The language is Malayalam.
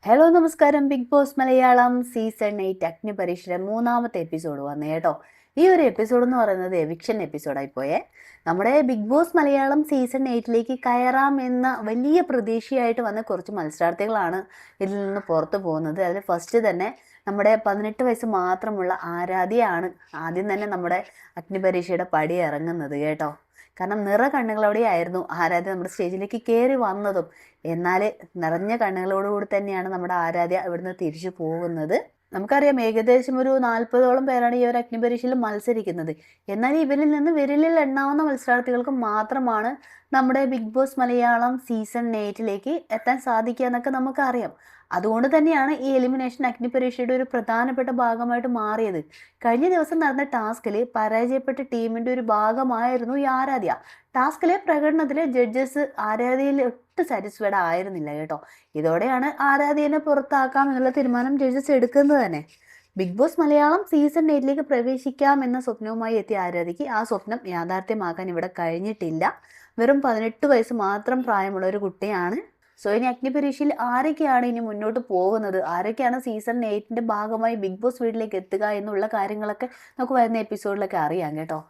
ഹലോ നമസ്കാരം. ബിഗ് ബോസ് മലയാളം സീസൺ 8 അഗ്നിപരീക്ഷയുടെ മൂന്നാമത്തെ എപ്പിസോഡ് വന്നു കേട്ടോ. ഈ ഒരു എപ്പിസോഡ് എന്ന് പറയുന്നത് എവിക്ഷൻ എപ്പിസോഡായി പോയേ. നമ്മുടെ ബിഗ് ബോസ് മലയാളം സീസൺ 8ലേക്ക് കയറാം എന്ന വലിയ പ്രതീക്ഷയായിട്ട് വന്ന കുറച്ച് മത്സരാർത്ഥികളാണ് ഇതിൽ നിന്ന് പുറത്തു പോകുന്നത്. അതിൽ ഫസ്റ്റ് തന്നെ നമ്മുടെ 18 വയസ്സ് മാത്രമുള്ള ആരാധ്യയാണ് ആദ്യം തന്നെ നമ്മുടെ അഗ്നിപരീക്ഷയുടെ പടി ഇറങ്ങുന്നത് കേട്ടോ. കാരണം നിറ കണ്ണുകളോടെയായിരുന്നു ആരാധ്യ നമ്മുടെ സ്റ്റേജിലേക്ക് കയറി വന്നതും. എന്നാൽ നിറഞ്ഞ കണ്ണുകളോടുകൂടി തന്നെയാണ് നമ്മുടെ ആരാധ്യ ഇവിടുന്ന് തിരിച്ചു പോകുന്നത്. നമുക്കറിയാം ഏകദേശം ഒരു 40ഓളം പേരാണ് ഈ ഒരു അഗ്നിപരീക്ഷയിൽ മത്സരിക്കുന്നത്. എന്നാൽ ഇവരിൽ നിന്ന് വിരലിൽ എണ്ണാവുന്ന മത്സരാർത്ഥികൾക്ക് മാത്രമാണ് നമ്മുടെ ബിഗ് ബോസ് മലയാളം സീസൺ 8ലേക്ക് എത്താൻ സാധിക്കുക എന്നൊക്കെ നമുക്കറിയാം. അതുകൊണ്ട് തന്നെയാണ് ഈ എലിമിനേഷൻ അഗ്നിപരീക്ഷയുടെ ഒരു പ്രധാനപ്പെട്ട ഭാഗമായിട്ട് മാറിയത്. കഴിഞ്ഞ ദിവസം നടന്ന ടാസ്കിൽ പരാജയപ്പെട്ട ടീമിന്റെ ഒരു ഭാഗമായിരുന്നു ഈ ആരാധ്യ. ടാസ്കിലെ പ്രകടനത്തിലെ ജഡ്ജസ് ആരാധ്യയിൽ ഒട്ടും സാറ്റിസ്ഫൈഡ് ആയിരുന്നില്ല കേട്ടോ. ഇതോടെയാണ് ആരാധ്യനെ പുറത്താക്കാം എന്നുള്ള തീരുമാനം ജഡ്ജസ് എടുക്കുന്നത് തന്നെ. ബിഗ് ബോസ് മലയാളം സീസൺ 8ലേക്ക് പ്രവേശിക്കാം എന്ന സ്വപ്നവുമായി എത്തിയ ആരാധ്യക്ക് ആ സ്വപ്നം യാഥാർത്ഥ്യമാക്കാൻ ഇവിടെ കഴിഞ്ഞിട്ടില്ല. വെറും 18 വയസ്സ് മാത്രം പ്രായമുള്ള ഒരു കുട്ടിയാണ്. സോ ഇനി അഗ്നിപരീക്ഷയിൽ ആരൊക്കെയാണ് ഇനി മുന്നോട്ട് പോകുന്നത്, ആരൊക്കെയാണ് സീസൺ 8ന്റെ ഭാഗമായി ബിഗ് ബോസ് വീട്ടിലേക്ക് എത്തുക എന്നുള്ള കാര്യങ്ങളൊക്കെ നമുക്ക് വരുന്ന എപ്പിസോഡിലൊക്കെ അറിയാം കേട്ടോ.